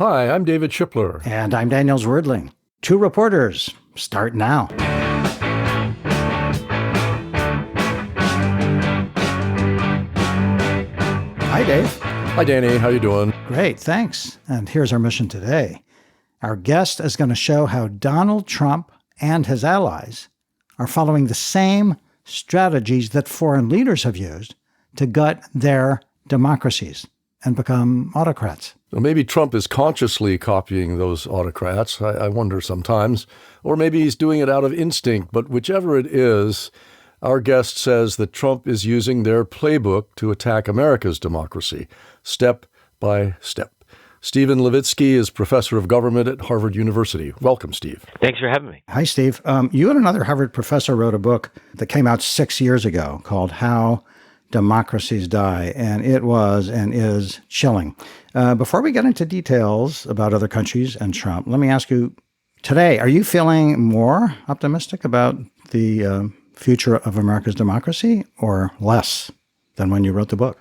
Hi, I'm David Shipler. And I'm Daniel Zwerdling. Two reporters. Start now. Hi, Dave. Hi, Danny. How you doing? Great, thanks. And here's our mission today. Our guest is going to show how Donald Trump and his allies are following the same strategies that foreign leaders have used to gut their democracies and become autocrats. Well, maybe Trump is consciously copying those autocrats, I wonder sometimes. Or maybe he's doing it out of instinct. But whichever it is, our guest says that Trump is using their playbook to attack America's democracy, step by step. Stephen Levitsky is professor of government at Harvard University. Welcome, Steve. Thanks for having me. Hi, Steve. You and another Harvard professor wrote a book that came out 6 years ago called How Democracies Die, and it was and is chilling. Before we get into details about other countries and Trump, let me ask you today, are you feeling more optimistic about the future of America's democracy or less than when you wrote the book?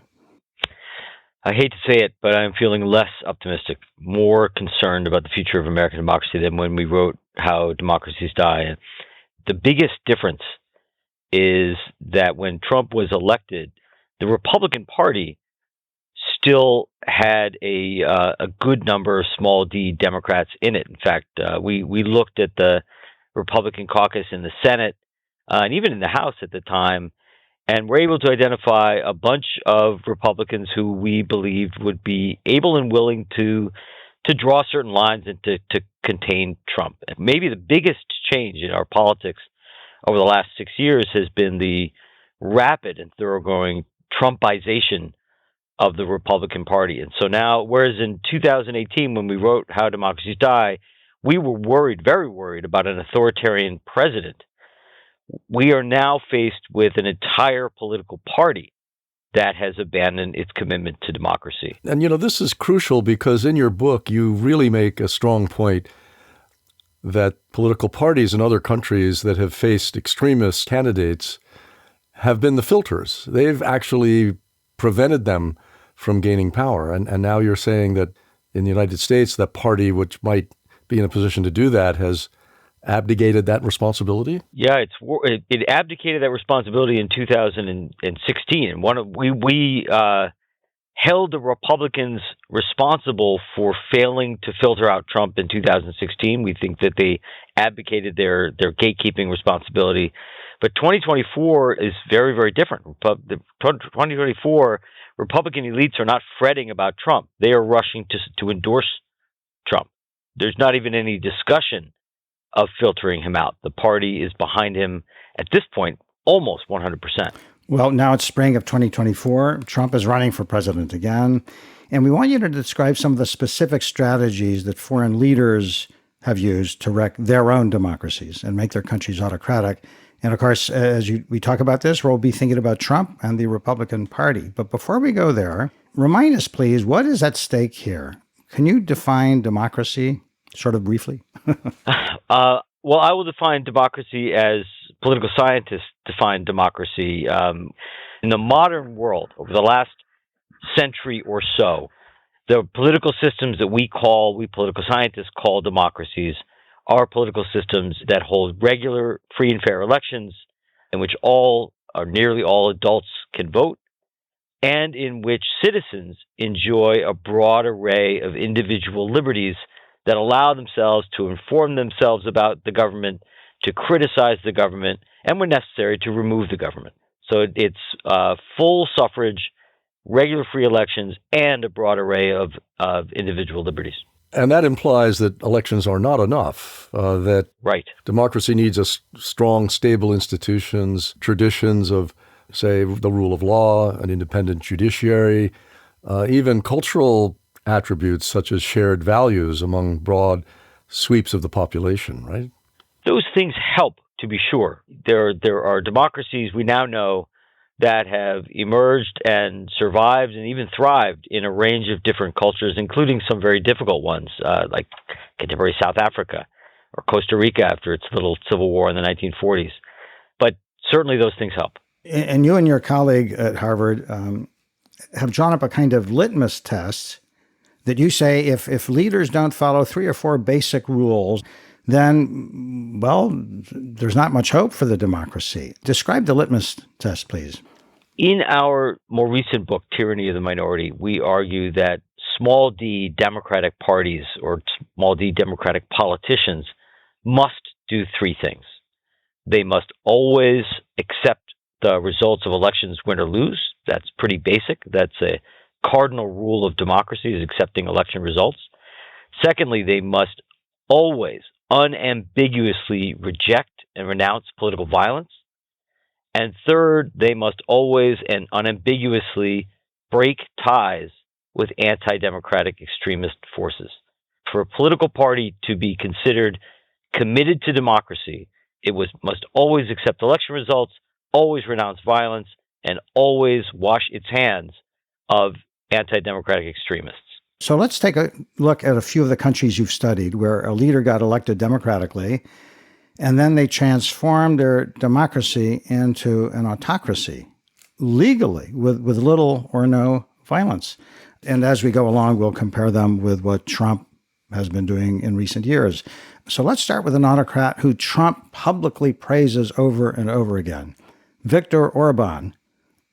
I hate to say it, but I'm feeling less optimistic, more concerned about the future of American democracy than when we wrote How Democracies Die. The biggest difference is that when Trump was elected, the Republican Party still had a good number of small d Democrats in it. In fact, we looked at the Republican caucus in the Senate and even in the House at the time, and were able to identify a bunch of Republicans who we believed would be able and willing to draw certain lines and to contain Trump. And maybe the biggest change in our politics over the last 6 years has been the rapid and thoroughgoing Trumpization of the Republican Party. And so now, whereas in 2018, when we wrote How Democracies Die, we were worried, very worried about an authoritarian president, we are now faced with an entire political party that has abandoned its commitment to democracy. And, this is crucial because in your book, you really make a strong point that political parties in other countries that have faced extremist candidates have been the filters. They've actually prevented them from gaining power. And now you're saying that in the United States, that party which might be in a position to do that has abdicated that responsibility? Yeah, it abdicated that responsibility in 2016. And we held the Republicans responsible for failing to filter out Trump in 2016. We think that they abdicated their gatekeeping responsibility. But 2024 is very, very different. The 2024 Republican elites are not fretting about Trump. They are rushing to endorse Trump. There's not even any discussion of filtering him out. The party is behind him at this point, almost 100%. Well, now it's spring of 2024. Trump is running for president again. And we want you to describe some of the specific strategies that foreign leaders have used to wreck their own democracies and make their countries autocratic. And of course, as we talk about this, we'll be thinking about Trump and the Republican Party. But before we go there, remind us, please, what is at stake here? Can you define democracy sort of briefly? Well, I will define democracy as political scientists define democracy. In the modern world, over the last century or so, the political systems that we political scientists call democracies are political systems that hold regular, free and fair elections in which all or nearly all adults can vote, and in which citizens enjoy a broad array of individual liberties that allow themselves to inform themselves about the government, to criticize the government, and when necessary, to remove the government. So it's full suffrage, regular free elections, and a broad array of individual liberties. And that implies that elections are not enough, that right. Democracy needs strong, stable institutions, traditions of, say, the rule of law, an independent judiciary, even cultural attributes such as shared values among broad sweeps of the population, right? Those things help, to be sure. There are democracies we now know that have emerged and survived and even thrived in a range of different cultures, including some very difficult ones, like contemporary South Africa or Costa Rica after its little civil war in the 1940s. But certainly those things help. And you and your colleague at Harvard have drawn up a kind of litmus test that you say if leaders don't follow 3 or 4 basic rules, then, well, there's not much hope for the democracy. Describe the litmus test, please. In our more recent book, Tyranny of the Minority, we argue that small d democratic parties or small d democratic politicians must do 3 things. They must always accept the results of elections, win or lose. That's pretty basic. That's a cardinal rule of democracy, is accepting election results. Secondly, they must always unambiguously reject and renounce political violence. And third, they must always and unambiguously break ties with anti-democratic extremist forces. For a political party to be considered committed to democracy, it must always accept election results, always renounce violence, and always wash its hands of anti-democratic extremists. So let's take a look at a few of the countries you've studied where a leader got elected democratically, and then they transformed their democracy into an autocracy, legally, with little or no violence. And as we go along, we'll compare them with what Trump has been doing in recent years. So let's start with an autocrat who Trump publicly praises over and over again, Viktor Orban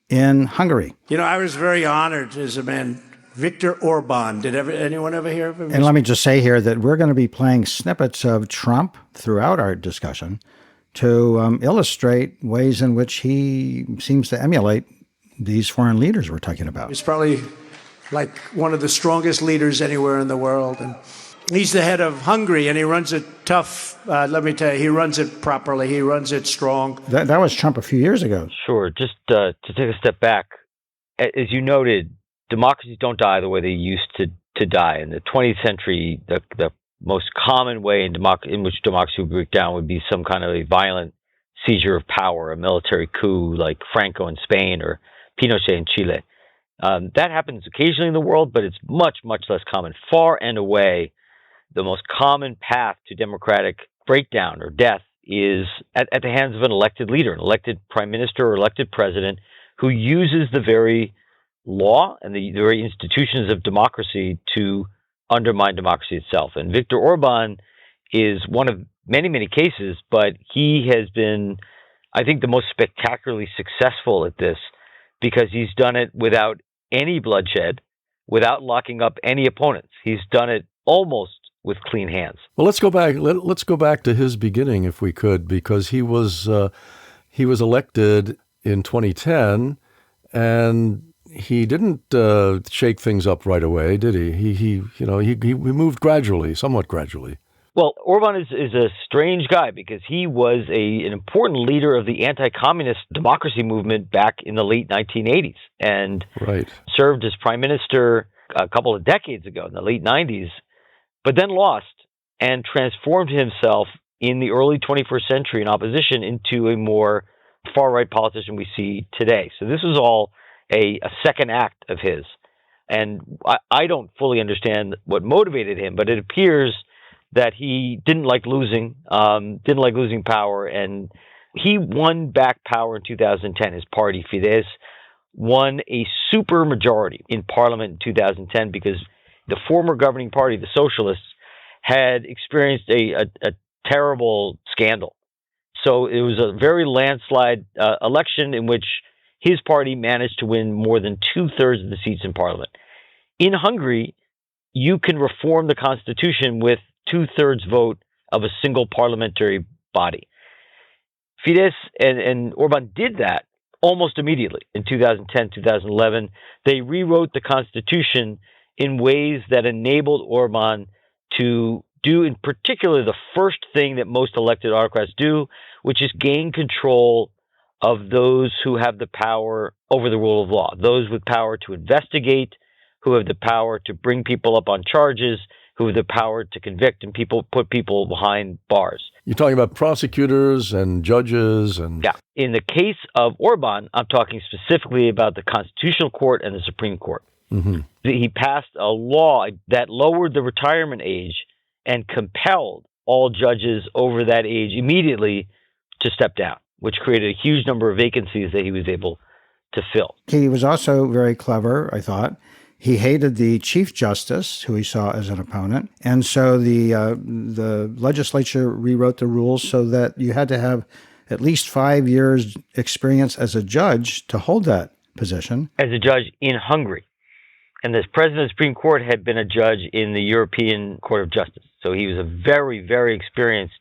in Hungary. You know, I was very honored as a man. Viktor Orban. Did anyone ever hear of him? And let me just say here that we're going to be playing snippets of Trump throughout our discussion to illustrate ways in which he seems to emulate these foreign leaders we're talking about. He's probably like one of the strongest leaders anywhere in the world. And he's the head of Hungary, and he runs it tough. Let me tell you, he runs it properly. He runs it strong. That was Trump a few years ago. Sure. Just to take a step back, as you noted, democracies don't die the way they used to die. In the 20th century, the most common way in which democracy would break down would be some kind of a violent seizure of power, a military coup like Franco in Spain or Pinochet in Chile. That happens occasionally in the world, but it's much, much less common. Far and away, the most common path to democratic breakdown or death is at the hands of an elected leader, an elected prime minister or elected president who uses the very law and the very institutions of democracy to undermine democracy itself. And Viktor Orban is one of many, many cases, but he has been, I think, the most spectacularly successful at this because he's done it without any bloodshed, without locking up any opponents. He's done it almost with clean hands. Well, let's go back. Let's go back to his beginning, if we could, because he was elected in 2010, and he didn't shake things up right away, did he? He moved gradually, somewhat gradually. Well, Orban is a strange guy because he was an important leader of the anti-communist democracy movement back in the late 1980s and served as prime minister a couple of decades ago in the late 90s, but then lost and transformed himself in the early 21st century in opposition into a more far-right politician we see today. So this was all a second act of his. And I don't fully understand what motivated him, but it appears that he didn't like losing power, and he won back power in 2010. His party, Fidesz, won a super majority in parliament in 2010 because the former governing party, the Socialists, had experienced a terrible scandal. So it was a very landslide election in which his party managed to win more than 2/3 of the seats in parliament. In Hungary, you can reform the constitution with 2/3 vote of a single parliamentary body. Fidesz and Orban did that almost immediately in 2010, 2011. They rewrote the constitution in ways that enabled Orban to do, in particular, the first thing that most elected autocrats do, which is gain control of those who have the power over the rule of law, those with power to investigate, who have the power to bring people up on charges, who have the power to convict and put people behind bars. You're talking about prosecutors and judges and... Yeah. In the case of Orban, I'm talking specifically about the Constitutional Court and the Supreme Court. Mm-hmm. He passed a law that lowered the retirement age and compelled all judges over that age immediately to step down, which created a huge number of vacancies that he was able to fill. He was also very clever, I thought. He hated the Chief Justice, who he saw as an opponent. And so the legislature rewrote the rules so that you had to have at least 5 years experience as a judge to hold that position. As a judge in Hungary. And this president of the Supreme Court had been a judge in the European Court of Justice. So he was a very, very experienced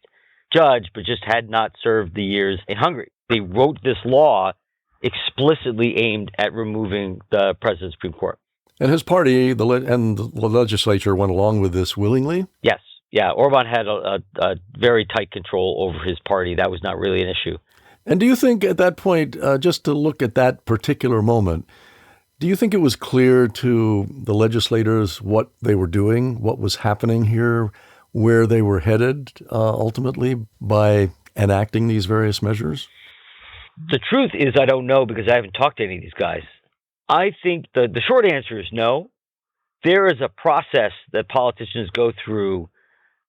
judge, but just had not served the years in Hungary. They wrote this law explicitly aimed at removing the president of the Supreme Court. And his party and the legislature went along with this willingly? Yes. Yeah. Orban had a very tight control over his party. That was not really an issue. And do you think at that point, just to look at that particular moment, do you think it was clear to the legislators what they were doing, what was happening here, where they were headed ultimately by enacting these various measures? The truth is I don't know because I haven't talked to any of these guys. I think the short answer is no. There is a process that politicians go through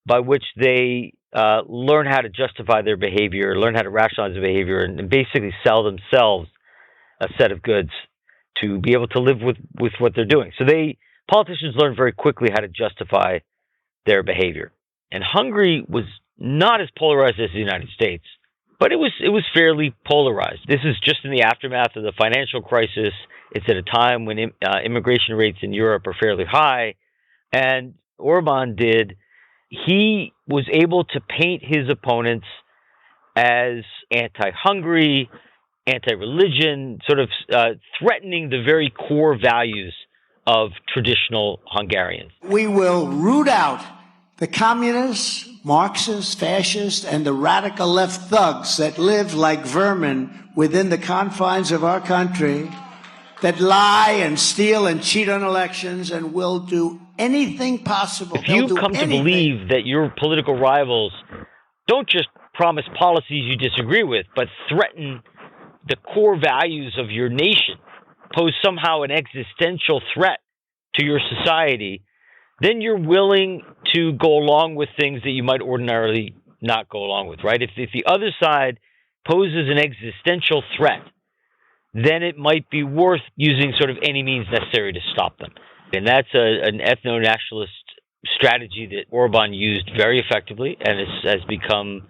by which they learn how to justify their behavior, learn how to rationalize their behavior, and basically sell themselves a set of goods to be able to live with what they're doing. So politicians learn very quickly how to justify their behavior. And Hungary was not as polarized as the United States, but it was fairly polarized. This is just in the aftermath of the financial crisis. It's at a time when immigration rates in Europe are fairly high. And Orban he was able to paint his opponents as anti-Hungary, anti-religion, sort of threatening the very core values of traditional Hungarians. We will root out the communists, Marxists, fascists, and the radical left thugs that live like vermin within the confines of our country, that lie and steal and cheat on elections and will do anything possible. If you come to believe that your political rivals don't just promise policies you disagree with, but threaten the core values of your nation, pose somehow an existential threat to your society, then you're willing to go along with things that you might ordinarily not go along with, right? If the other side poses an existential threat, then it might be worth using sort of any means necessary to stop them. And that's an ethno-nationalist strategy that Orban used very effectively and has become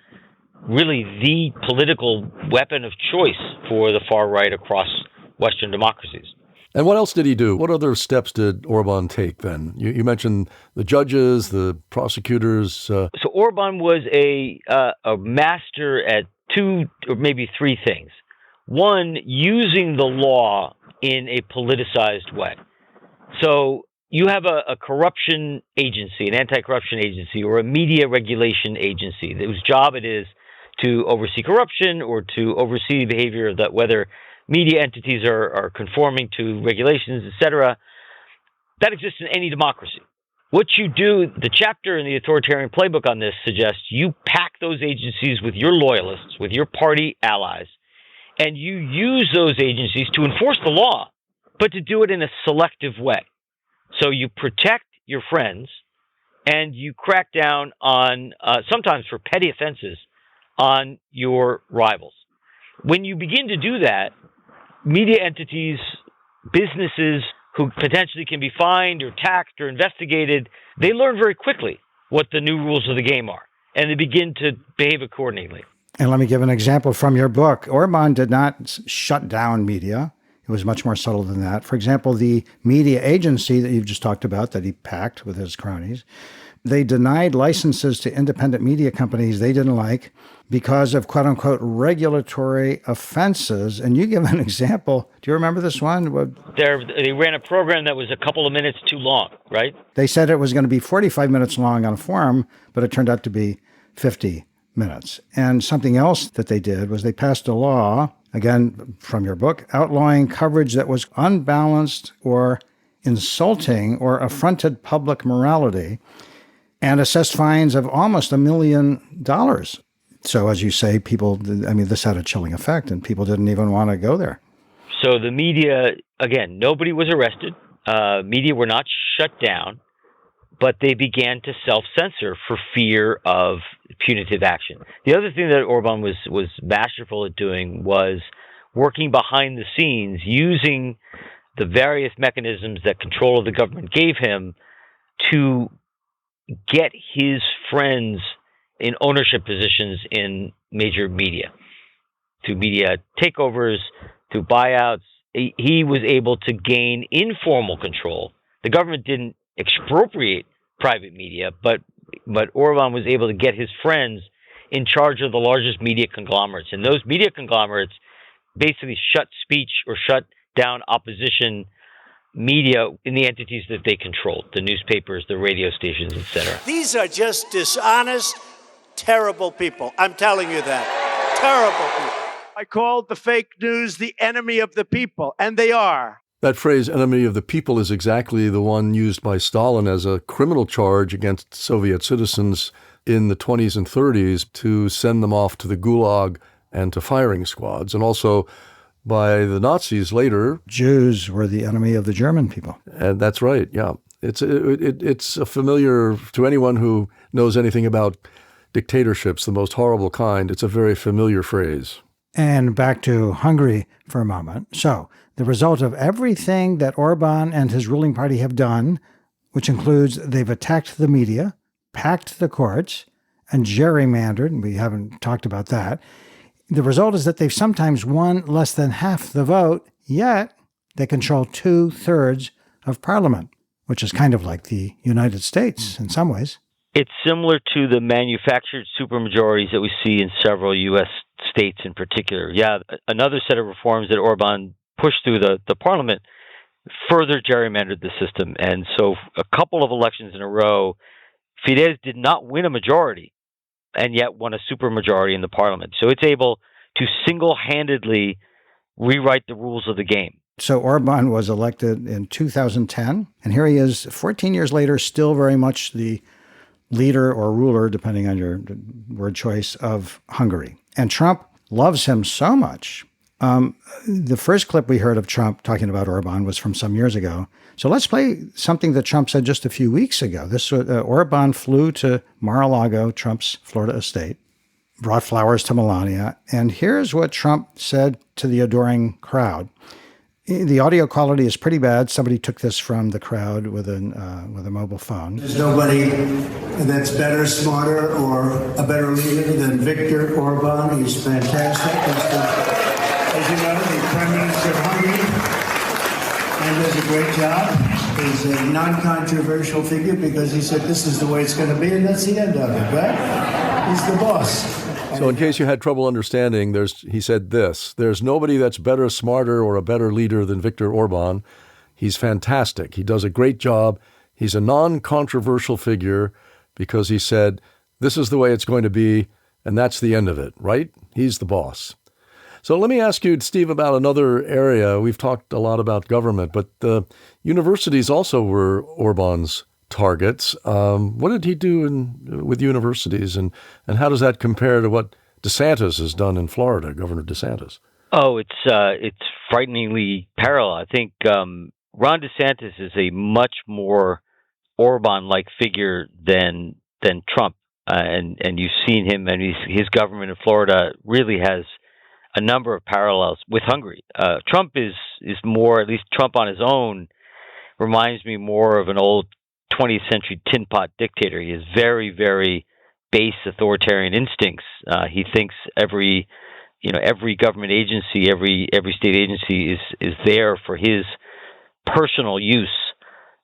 really the political weapon of choice for the far right across Western democracies. And what else did he do? What other steps did Orban take then? You mentioned the judges, the prosecutors. So Orban was a master at two or maybe three things. One, using the law in a politicized way. So you have a corruption agency, an anti-corruption agency, or a media regulation agency whose job it is to oversee corruption or to oversee the behavior of whether media entities are conforming to regulations, etc. That exists in any democracy. What you do, the chapter in the authoritarian playbook on this suggests you pack those agencies with your loyalists, with your party allies, and you use those agencies to enforce the law, but to do it in a selective way. So you protect your friends and you crack down on, sometimes for petty offenses, on your rivals. When you begin to do that, media entities, businesses who potentially can be fined or taxed or investigated, they learn very quickly what the new rules of the game are, and they begin to behave accordingly. And let me give an example from your book. Orban did not shut down media. It was much more subtle than that. For example, the media agency that you've just talked about that he packed with his cronies, they denied licenses to independent media companies they didn't like because of quote-unquote regulatory offenses. And you give an example. Do you remember this one? They ran a program that was a couple of minutes too long, right? They said it was going to be 45 minutes long on a forum, but it turned out to be 50 minutes. And something else that they did was they passed a law, again, from your book, outlawing coverage that was unbalanced or insulting or affronted public morality, and assessed fines of almost $1 million. So as you say, this had a chilling effect, and people didn't even want to go there. So the media, again, nobody was arrested. Media were not shut down, but they began to self-censor for fear of punitive action. The other thing that Orban was masterful at doing was working behind the scenes, using the various mechanisms that control of the government gave him to get his friends in ownership positions in major media, through media takeovers, through buyouts. He was able to gain informal control. The government didn't expropriate private media, but Orban was able to get his friends in charge of the largest media conglomerates. And those media conglomerates basically shut speech or shut down opposition media in the entities that they controlled, the newspapers, the radio stations, etc. These are just dishonest, terrible people. I'm telling you that. Terrible people. I called the fake news the enemy of the people, and they are. That phrase, enemy of the people, is exactly the one used by Stalin as a criminal charge against Soviet citizens in the 20s and 30s to send them off to the Gulag and to firing squads. And also by the Nazis later. Jews were the enemy of the German people. And that's right, yeah. It's a familiar, to anyone who knows anything about dictatorships, the most horrible kind, it's a very familiar phrase. And back to Hungary for a moment. So, the result of everything that Orban and his ruling party have done, which includes they've attacked the media, packed the courts, and gerrymandered, and we haven't talked about that. The result is that they've sometimes won less than half the vote, yet they control 2/3 of parliament, which is kind of like the United States in some ways. It's similar to the manufactured supermajorities that we see in several U.S. states in particular. Yeah, another set of reforms that Orban pushed through the parliament further gerrymandered the system. And so a couple of elections in a row, Fidesz did not win a majority and yet won a supermajority in the parliament. So it's able to single-handedly rewrite the rules of the game. So Orban was elected in 2010, and here he is 14 years later, still very much the leader or ruler, depending on your word choice, of Hungary. And Trump loves him so much. The first clip we heard of Trump talking about Orban was from some years ago. So let's play something that Trump said just a few weeks ago. This Orban flew to Mar-a-Lago, Trump's Florida estate, brought flowers to Melania. And here's what Trump said to the adoring crowd. The audio quality is pretty bad. Somebody took this from the crowd with a mobile phone. There's nobody that's better, smarter, or a better leader than Viktor Orban. He's fantastic. As you know, the Prime Minister of Hungary, and does a great job. He's a non-controversial figure because he said this is the way it's going to be, and that's the end of it, right? He's the boss. So in case you had trouble understanding, he said this: there's nobody that's better, smarter, or a better leader than Viktor Orban. He's fantastic. He does a great job. He's a non-controversial figure because he said, this is the way it's going to be, and that's the end of it, right? He's the boss. So let me ask you, Steve, about another area. We've talked a lot about government, but the universities also were Orban's targets. What did he do with universities, and how does that compare to what DeSantis has done in Florida, Governor DeSantis? Oh, it's frighteningly parallel. I think Ron DeSantis is a much more Orban-like figure than Trump, and you've seen him, and his government in Florida really has a number of parallels with Hungary. Trump is more, at least Trump on his own, reminds me more of an old 20th century tin pot dictator. He has very, very base authoritarian instincts. He thinks every government agency, every state agency is there for his personal use.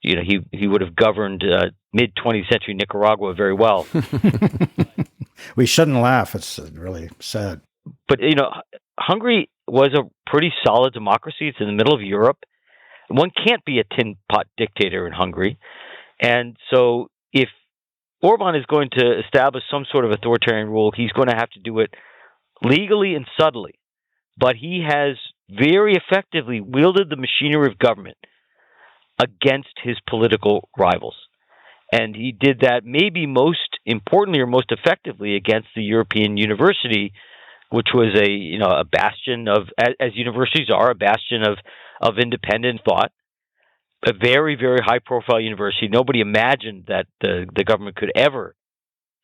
You know, he would have governed mid 20th century Nicaragua very well. We shouldn't laugh. It's really sad. But Hungary was a pretty solid democracy. It's in the middle of Europe. One can't be a tin pot dictator in Hungary. And so if Orban is going to establish some sort of authoritarian rule, he's going to have to do it legally and subtly. But he has very effectively wielded the machinery of government against his political rivals. And he did that maybe most importantly or most effectively against the European University, which was a bastion of, as universities are, a bastion of independent thought. A very, very high-profile university. Nobody imagined that the government could ever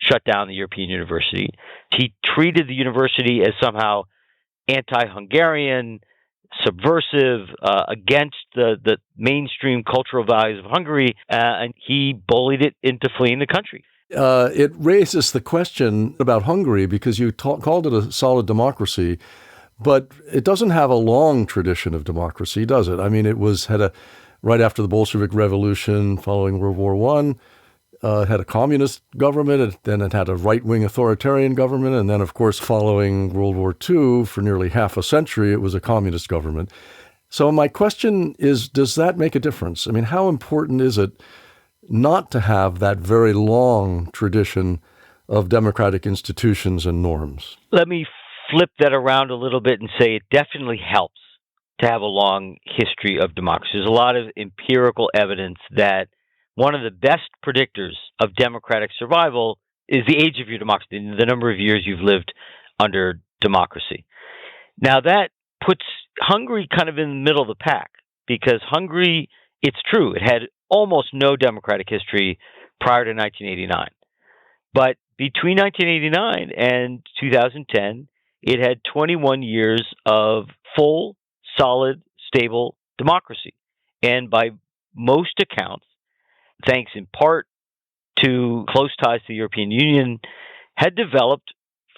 shut down the European University. He treated the university as somehow anti-Hungarian, subversive, against the mainstream cultural values of Hungary, and he bullied it into fleeing the country. It raises the question about Hungary because you called it a solid democracy, but it doesn't have a long tradition of democracy, does it? I mean, right after the Bolshevik Revolution, following World War I, it had a communist government, and then it had a right-wing authoritarian government, and then, of course, following World War II, for nearly half a century, it was a communist government. So my question is, does that make a difference? I mean, how important is it not to have that very long tradition of democratic institutions and norms? Let me flip that around a little bit and say it definitely helps to have a long history of democracy. There's a lot of empirical evidence that one of the best predictors of democratic survival is the age of your democracy, the number of years you've lived under democracy. Now, that puts Hungary kind of in the middle of the pack, because Hungary, it's true, it had almost no democratic history prior to 1989. But between 1989 and 2010, it had 21 years of full, solid, stable democracy. And by most accounts, thanks in part to close ties to the European Union, had developed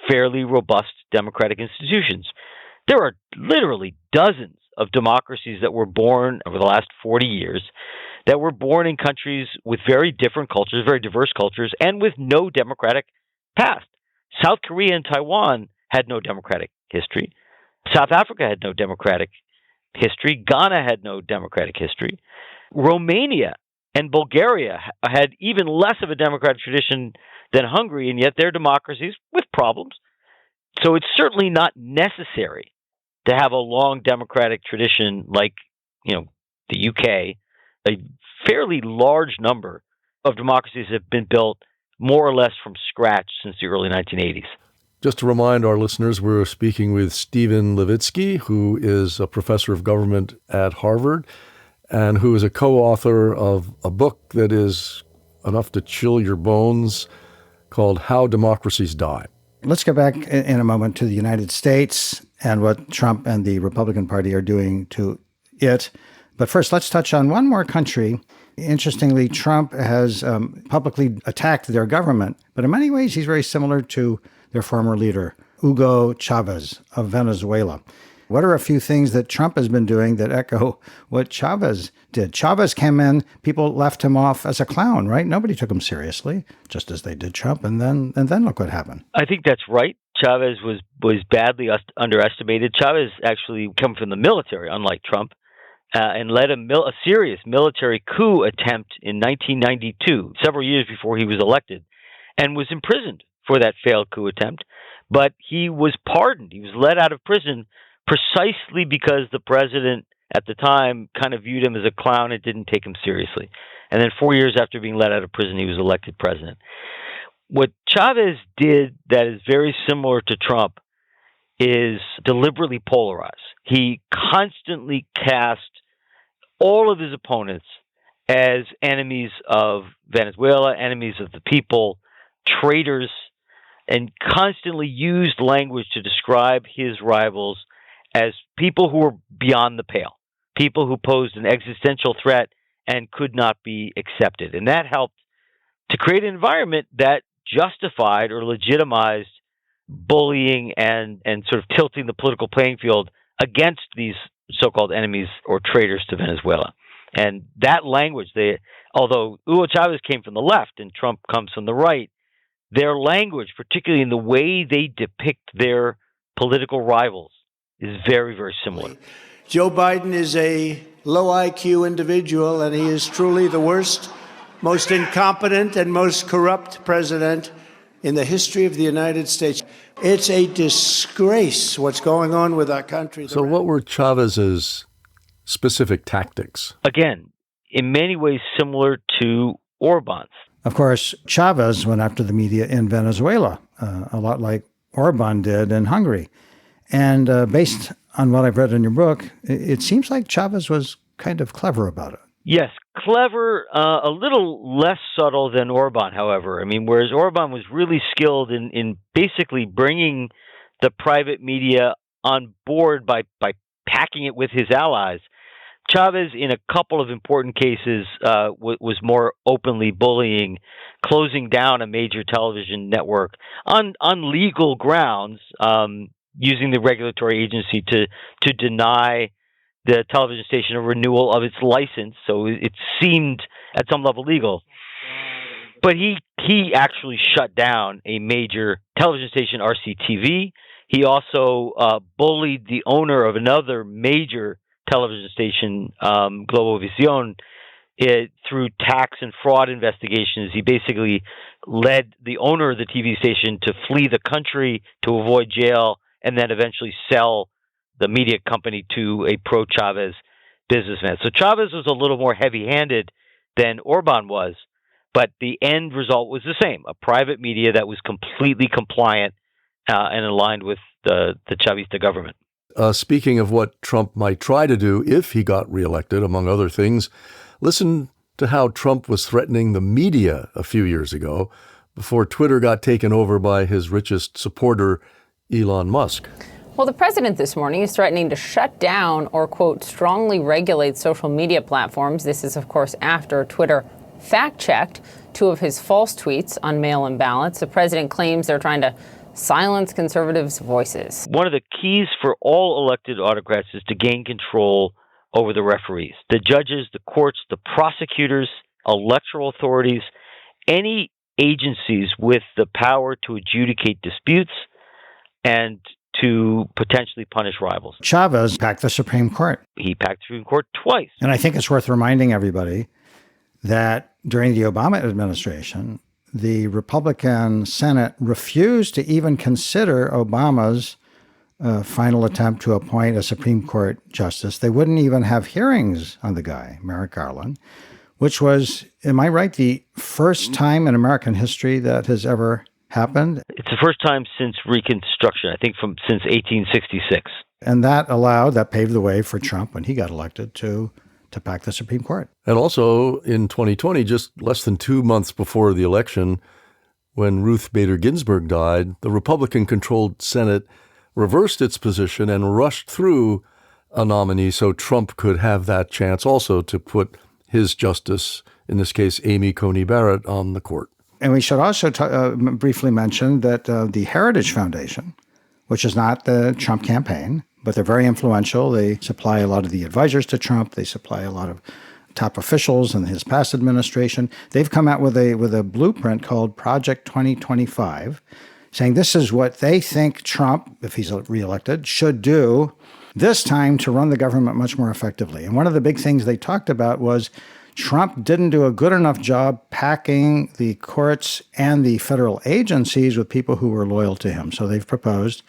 fairly robust democratic institutions. There are literally dozens of democracies that were born over the last 40 years that were born in countries with very different cultures, very diverse cultures, and with no democratic past. South Korea and Taiwan had no democratic history. South Africa had no democratic history. Ghana had no democratic history. Romania and Bulgaria had even less of a democratic tradition than Hungary, and yet they're democracies with problems. So it's certainly not necessary to have a long democratic tradition like, the UK. A fairly large number of democracies have been built more or less from scratch since the early 1980s. Just to remind our listeners, we're speaking with Stephen Levitsky, who is a professor of government at Harvard and who is a co-author of a book that is enough to chill your bones called How Democracies Die. Let's go back in a moment to the United States and what Trump and the Republican Party are doing to it. But first, let's touch on one more country. Interestingly, Trump has publicly attacked their government, but in many ways, he's very similar to their former leader, Hugo Chavez of Venezuela. What are a few things that Trump has been doing that echo what Chavez did? Chavez came in, people left him off as a clown, right? Nobody took him seriously, just as they did Trump, and then look what happened. I think that's right. Chavez was badly underestimated. Chavez actually came from the military, unlike Trump, and led a serious military coup attempt in 1992, several years before he was elected, and was imprisoned for that failed coup attempt. But he was pardoned. He was let out of prison precisely because the president at the time kind of viewed him as a clown and didn't take him seriously. And then 4 years after being let out of prison, he was elected president. What Chavez did that is very similar to Trump is deliberately polarize. He constantly cast all of his opponents as enemies of Venezuela, enemies of the people, traitors, and constantly used language to describe his rivals as people who were beyond the pale, people who posed an existential threat and could not be accepted. And that helped to create an environment that justified or legitimized bullying and sort of tilting the political playing field against these so-called enemies or traitors to Venezuela. And that language, although Hugo Chavez came from the left and Trump comes from the right, their language, particularly in the way they depict their political rivals, is very, very similar. Joe Biden is a low IQ individual, and he is truly the worst, most incompetent, and most corrupt president in the history of the United States. It's a disgrace what's going on with our country. So what were Chavez's specific tactics? Again, in many ways similar to Orban's. Of course, Chavez went after the media in Venezuela, a lot like Orban did in Hungary. And based on what I've read in your book, it seems like Chavez was kind of clever about it. Yes, clever, a little less subtle than Orban, however. I mean, whereas Orban was really skilled in basically bringing the private media on board by packing it with his allies. Chavez, in a couple of important cases, was more openly bullying, closing down a major television network on legal grounds, using the regulatory agency to deny the television station a renewal of its license. So it seemed at some level legal. But he actually shut down a major television station, RCTV. He also bullied the owner of another major television station, Globo Visión, through tax and fraud investigations. He basically led the owner of the TV station to flee the country to avoid jail and then eventually sell the media company to a pro-Chavez businessman. So Chavez was a little more heavy-handed than Orban was, but the end result was the same, a private media that was completely compliant and aligned with the Chavista government. Speaking of what Trump might try to do if he got reelected, among other things, listen to how Trump was threatening the media a few years ago before Twitter got taken over by his richest supporter, Elon Musk. Well, the president this morning is threatening to shut down or, quote, strongly regulate social media platforms. This is, of course, after Twitter fact-checked two of his false tweets on mail-in ballots. The president claims they're trying to silence conservatives' voices. One of the keys for all elected autocrats is to gain control over the referees, the judges, the courts, the prosecutors, electoral authorities, any agencies with the power to adjudicate disputes and to potentially punish rivals. Chavez packed the Supreme Court. He packed the Supreme Court twice. And I think it's worth reminding everybody that during the Obama administration, the Republican Senate refused to even consider Obama's final attempt to appoint a Supreme Court justice. They wouldn't even have hearings on the guy, Merrick Garland, which was, am I right, the first time in American history that has ever happened? It's the first time since Reconstruction, I think since 1866. And that paved the way for Trump when he got elected to pack the Supreme Court. And also in 2020, just less than 2 months before the election, when Ruth Bader Ginsburg died, the Republican-controlled Senate reversed its position and rushed through a nominee so Trump could have that chance also to put his justice, in this case, Amy Coney Barrett, on the court. And we should also briefly mention that the Heritage Foundation, which is not the Trump campaign, but they're very influential. They supply a lot of the advisors to Trump. They supply a lot of top officials in his past administration. They've come out with a blueprint called Project 2025, saying this is what they think Trump, if he's reelected, should do this time to run the government much more effectively. And one of the big things they talked about was Trump didn't do a good enough job packing the courts and the federal agencies with people who were loyal to him. So they've proposed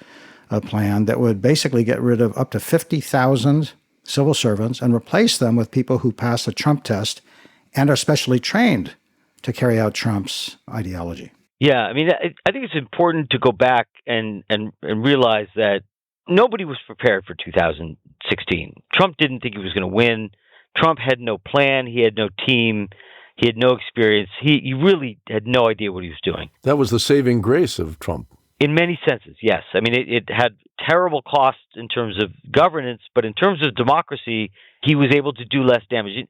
a plan that would basically get rid of up to 50,000 civil servants and replace them with people who pass the Trump test and are specially trained to carry out Trump's ideology. Yeah, I mean, I think it's important to go back and realize that nobody was prepared for 2016. Trump didn't think he was going to win. Trump had no plan. He had no team. He had no experience. He really had no idea what he was doing. That was the saving grace of Trump. In many senses, yes. I mean, it had terrible costs in terms of governance, but in terms of democracy, he was able to do less damage.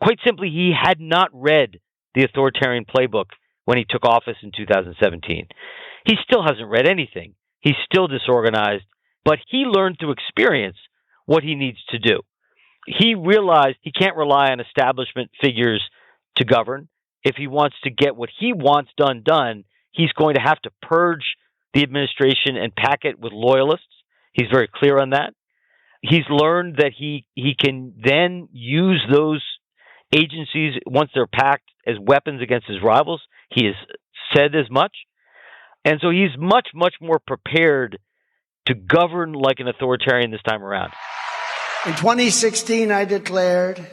Quite simply, he had not read the authoritarian playbook when he took office in 2017. He still hasn't read anything. He's still disorganized, but he learned through experience what he needs to do. He realized he can't rely on establishment figures to govern. If he wants to get what he wants done, he's going to have to purge the administration and pack it with loyalists. He's very clear on that. He's learned that he can then use those agencies, once they're packed, as weapons against his rivals. He has said as much. And so he's much, much more prepared to govern like an authoritarian this time around. In 2016, I declared,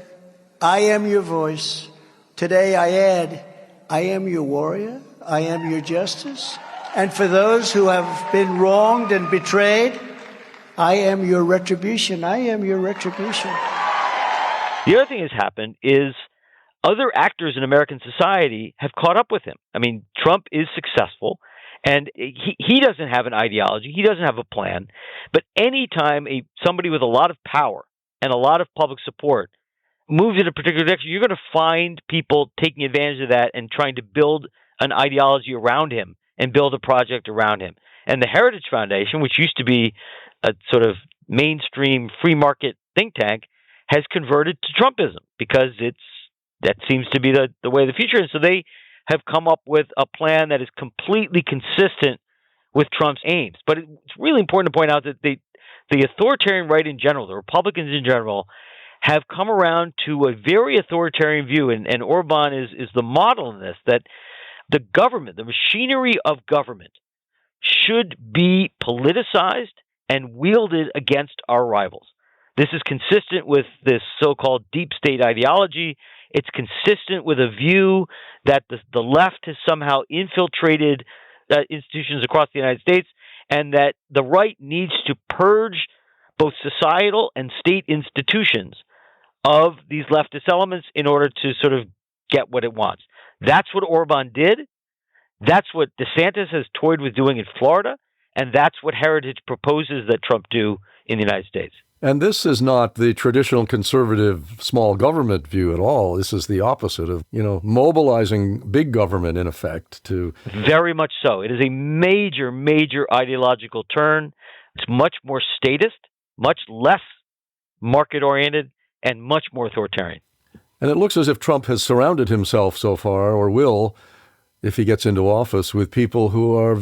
I am your voice. Today I add, I am your warrior. I am your justice. And for those who have been wronged and betrayed, I am your retribution. I am your retribution. The other thing that's happened is other actors in American society have caught up with him. I mean, Trump is successful, And he doesn't have an ideology. He doesn't have a plan. But anytime somebody with a lot of power and a lot of public support moves in a particular direction, you're going to find people taking advantage of that and trying to build an ideology around him and build a project around him. And the Heritage Foundation, which used to be a sort of mainstream free market think tank, has converted to Trumpism because that seems to be the way of the future. And so they have come up with a plan that is completely consistent with Trump's aims. But it's really important to point out that the authoritarian right in general, the Republicans in general, have come around to a very authoritarian view, and Orban is the model in this, that the government, the machinery of government, should be politicized and wielded against our rivals. This is consistent with this so-called deep state ideology. It's consistent with a view that the left has somehow infiltrated institutions across the United States, and that the right needs to purge both societal and state institutions of these leftist elements in order to sort of get what it wants. That's what Orban did. That's what DeSantis has toyed with doing in Florida. And that's what Heritage proposes that Trump do in the United States. And this is not the traditional conservative small government view at all. This is the opposite of, mobilizing big government, in effect, to... Very much so. It is a major, major ideological turn. It's much more statist, much less market-oriented, and much more authoritarian. And it looks as if Trump has surrounded himself so far, or will, if he gets into office, with people who are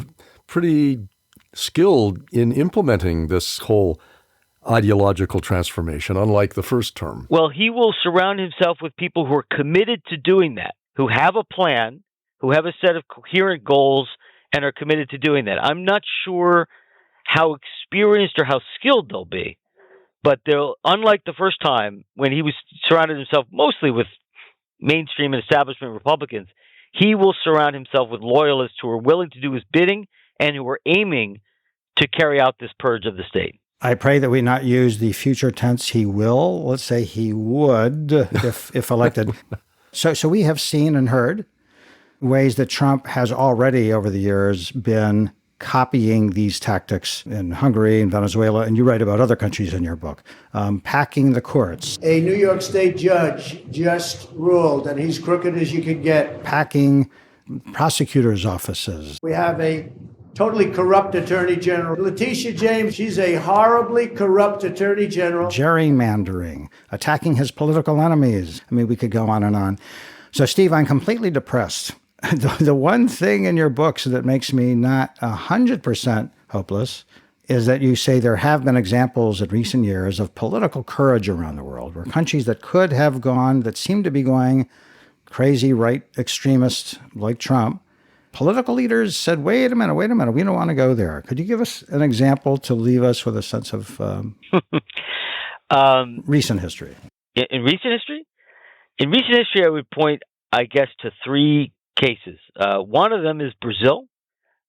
pretty skilled in implementing this whole ideological transformation, unlike the first term. Well, he will surround himself with people who are committed to doing that, who have a plan, who have a set of coherent goals, and are committed to doing that. I'm not sure how experienced or how skilled they'll be, but they'll, unlike the first time when he was surrounded himself mostly with mainstream and establishment Republicans, he will surround himself with loyalists who are willing to do his bidding and who are aiming to carry out this purge of the state. I pray that we not use the future tense he will. Let's say he would if elected. So we have seen and heard ways that Trump has already over the years been copying these tactics in Hungary and Venezuela, and you write about other countries in your book, packing the courts. A New York State judge just ruled, and he's crooked as you can get. Packing prosecutors' offices. We have a totally corrupt attorney general. Letitia James, she's a horribly corrupt attorney general. Gerrymandering, attacking his political enemies. I mean, we could go on and on. So, Steve, I'm completely depressed. The one thing in your books that makes me not 100% hopeless is that you say there have been examples in recent years of political courage around the world, where countries that could have gone, that seem to be going crazy right extremists like Trump, political leaders said, wait a minute, we don't want to go there. Could you give us an example to leave us with a sense of recent history? In recent history? In recent history, I would point, I guess, to three cases. One of them is Brazil,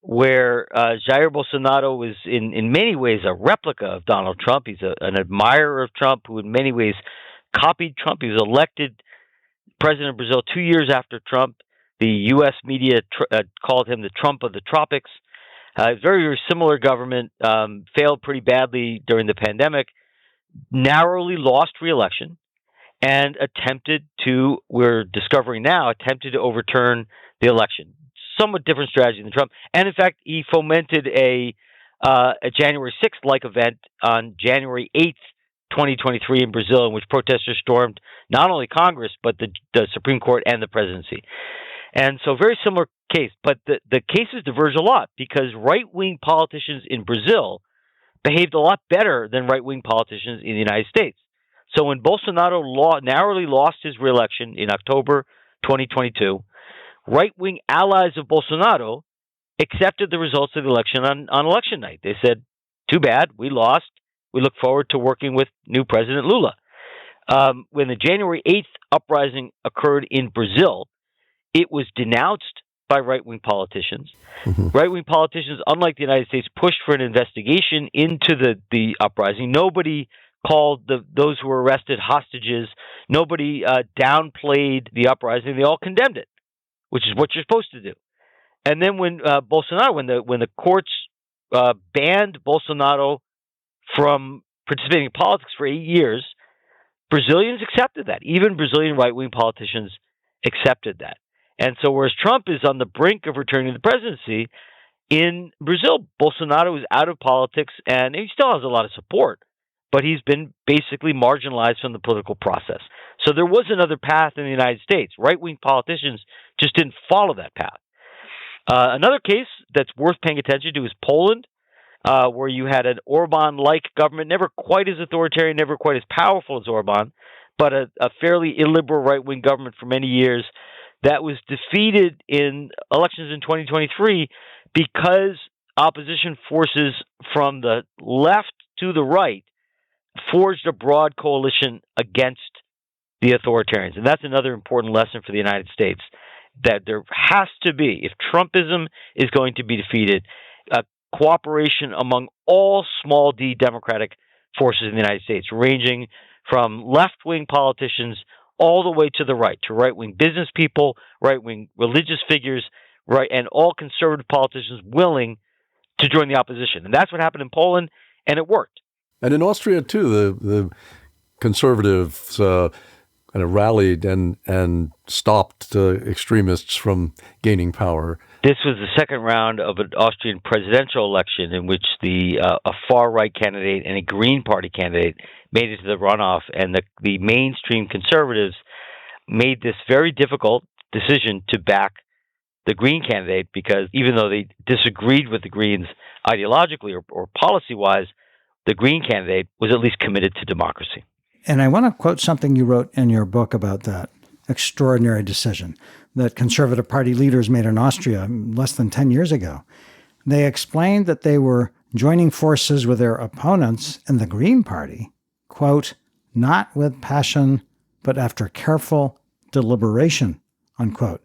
where Jair Bolsonaro was in many ways a replica of Donald Trump. He's an admirer of Trump who in many ways copied Trump. He was elected president of Brazil 2 years after Trump. The U.S. media called him the Trump of the tropics. Very, very similar government, failed pretty badly during the pandemic, narrowly lost re-election, and we're discovering now, attempted to overturn the election. Somewhat different strategy than Trump. And in fact, he fomented a January 6th-like event on January 8th, 2023 in Brazil, in which protesters stormed not only Congress, but the Supreme Court and the presidency. And so very similar case. But the cases diverge a lot because right-wing politicians in Brazil behaved a lot better than right-wing politicians in the United States. So when Bolsonaro narrowly lost his reelection in October 2022, right-wing allies of Bolsonaro accepted the results of the election on election night. They said, too bad, we lost. We look forward to working with new President Lula. When the January 8th uprising occurred in Brazil, it was denounced by right-wing politicians. Mm-hmm. Right-wing politicians, unlike the United States, pushed for an investigation into the uprising. Nobody called those who were arrested hostages. Nobody downplayed the uprising. They all condemned it, which is what you're supposed to do. And then when Bolsonaro, when the courts banned Bolsonaro from participating in politics for 8 years, Brazilians accepted that. Even Brazilian right-wing politicians accepted that. And so whereas Trump is on the brink of returning to the presidency, in Brazil, Bolsonaro is out of politics, and he still has a lot of support, but he's been basically marginalized from the political process. So there was another path in the United States. Right-wing politicians just didn't follow that path. Another case that's worth paying attention to is Poland, where you had an Orban-like government, never quite as authoritarian, never quite as powerful as Orban, but a fairly illiberal right-wing government for many years that was defeated in elections in 2023 because opposition forces from the left to the right forged a broad coalition against the authoritarians. And that's another important lesson for the United States, that there has to be, if Trumpism is going to be defeated, a cooperation among all small d democratic forces in the United States, ranging from left-wing politicians all the way to the right, to right-wing business people, right-wing religious figures, right, and all conservative politicians willing to join the opposition. And that's what happened in Poland, and it worked. And in Austria, too, the conservatives kind of rallied and stopped extremists from gaining power. This was the second round of an Austrian presidential election in which a far-right candidate and a Green Party candidate made it to the runoff, and the mainstream conservatives made this very difficult decision to back the Green candidate, because even though they disagreed with the Greens ideologically or policy-wise, the Green candidate was at least committed to democracy. And I want to quote something you wrote in your book about that extraordinary decision that Conservative Party leaders made in Austria less than 10 years ago. They explained that they were joining forces with their opponents in the Green Party, quote, not with passion, but after careful deliberation, unquote.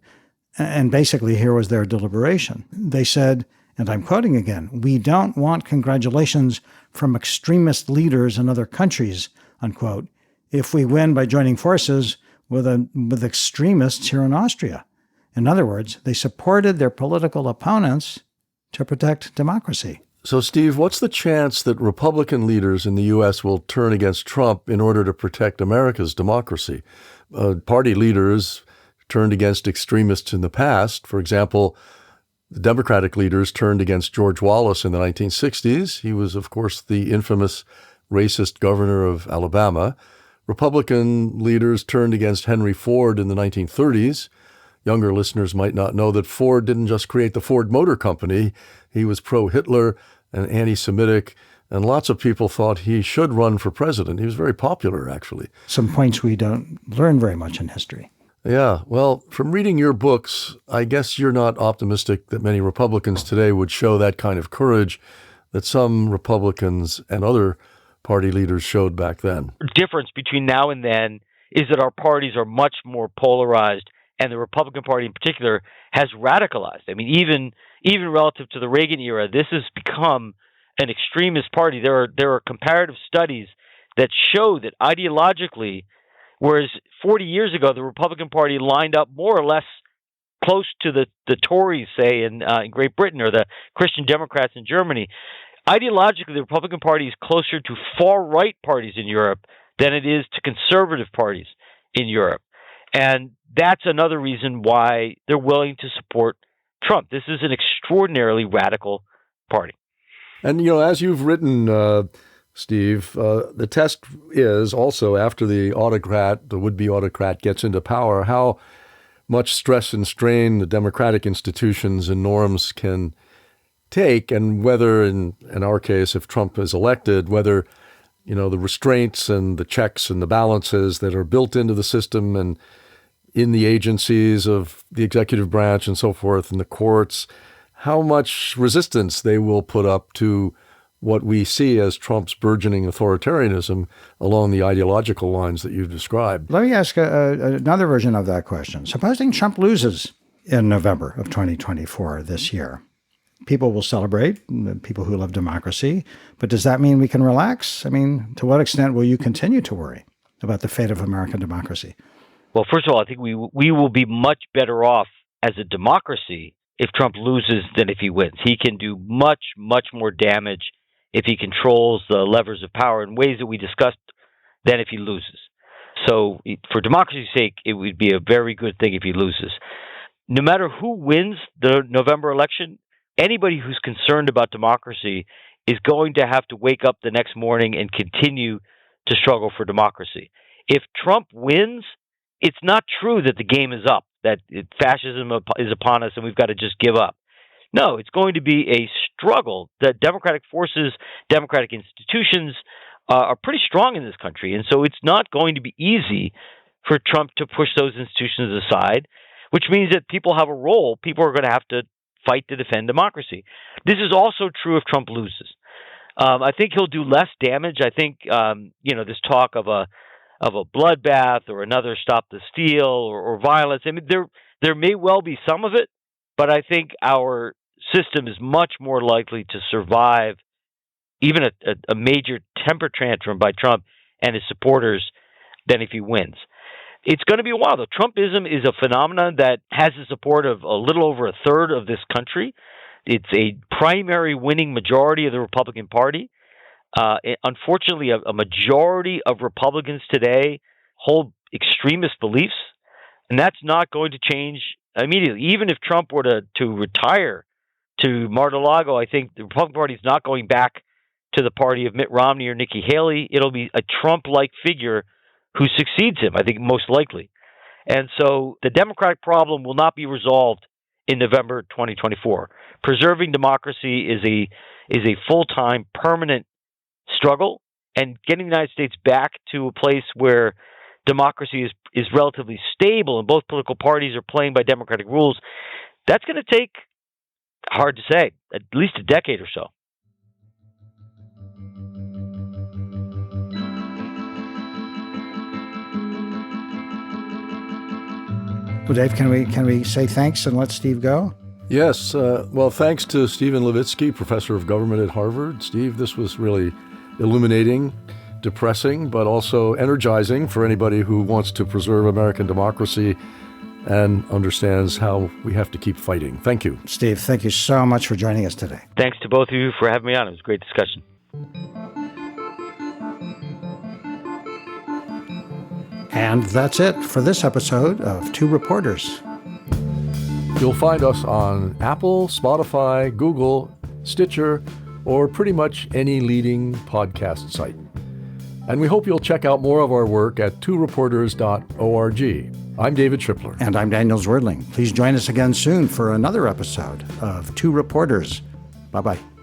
And basically, here was their deliberation. They said, and I'm quoting again, we don't want congratulations from extremist leaders in other countries, unquote, if we win by joining forces with extremists here in Austria. In other words, they supported their political opponents to protect democracy. So, Steve, what's the chance that Republican leaders in the U.S. will turn against Trump in order to protect America's democracy? Party leaders turned against extremists in the past. For example, the Democratic leaders turned against George Wallace in the 1960s. He was, of course, the infamous racist governor of Alabama. Republican leaders turned against Henry Ford in the 1930s. Younger listeners might not know that Ford didn't just create the Ford Motor Company. He was pro-Hitler and anti-Semitic, and lots of people thought he should run for president. He was very popular, actually. Some points we don't learn very much in history. Yeah, well, from reading your books, I guess you're not optimistic that many Republicans today would show that kind of courage that some Republicans and other party leaders showed back then. The difference between now and then is that our parties are much more polarized, and the Republican Party in particular has radicalized. I mean, even relative to the Reagan era, this has become an extremist party. There are comparative studies that show that ideologically, whereas 40 years ago, the Republican Party lined up more or less close to the Tories, say, in Great Britain, or the Christian Democrats in Germany, ideologically, the Republican Party is closer to far-right parties in Europe than it is to conservative parties in Europe. And that's another reason why they're willing to support Trump. This is an extraordinarily radical party. And, as you've written, Steve, the test is also, after the would-be autocrat gets into power, how much stress and strain the democratic institutions and norms can take, and whether, in our case, if Trump is elected, whether, the restraints and the checks and the balances that are built into the system and in the agencies of the executive branch and so forth, and the courts, how much resistance they will put up to what we see as Trump's burgeoning authoritarianism along the ideological lines that you've described. Let me ask another version of that question. Supposing Trump loses in November of 2024 this year, people will celebrate, people who love democracy, but does that mean we can relax? I mean, to what extent will you continue to worry about the fate of American democracy? Well, first of all, I think we will be much better off as a democracy if Trump loses than if he wins. He can do much, much more damage if he controls the levers of power in ways that we discussed than if he loses. So for democracy's sake, it would be a very good thing if he loses. No matter who wins the November election, anybody who's concerned about democracy is going to have to wake up the next morning and continue to struggle for democracy. If Trump wins, it's not true that the game is up, that fascism is upon us and we've got to just give up. No, it's going to be a struggle. The democratic forces, democratic institutions are pretty strong in this country. And so it's not going to be easy for Trump to push those institutions aside, which means that people have a role. People are going to have to fight to defend democracy. This is also true if Trump loses. I think he'll do less damage. I think, this talk of a bloodbath or another Stop the Steal or violence, I mean, there may well be some of it, but I think our system is much more likely to survive even a major temper tantrum by Trump and his supporters than if he wins. It's going to be a while, though. Trumpism is a phenomenon that has the support of a little over a third of this country. It's a primary winning majority of the Republican Party. Unfortunately, a majority of Republicans today hold extremist beliefs, and that's not going to change immediately. Even if Trump were to retire to Mar-a-Lago, I think the Republican Party is not going back to the party of Mitt Romney or Nikki Haley. It'll be a Trump-like figure who succeeds him, I think, most likely. And so the Democratic problem will not be resolved in November 2024. Preserving democracy is a full-time, permanent struggle, and getting the United States back to a place where democracy is relatively stable and both political parties are playing by democratic rules, that's going to take, hard to say, at least a decade or so. Well, Dave, can we say thanks and let Steve go? Yes. Well, thanks to Stephen Levitsky, professor of government at Harvard. Steve, this was really illuminating, depressing, but also energizing for anybody who wants to preserve American democracy and understands how we have to keep fighting. Thank you. Steve, thank you so much for joining us today. Thanks to both of you for having me on. It was a great discussion. And that's it for this episode of Two Reporters. You'll find us on Apple, Spotify, Google, Stitcher, or pretty much any leading podcast site. And we hope you'll check out more of our work at tworeporters.org. I'm David Tripler. And I'm Daniel Zwerdling. Please join us again soon for another episode of Two Reporters. Bye-bye.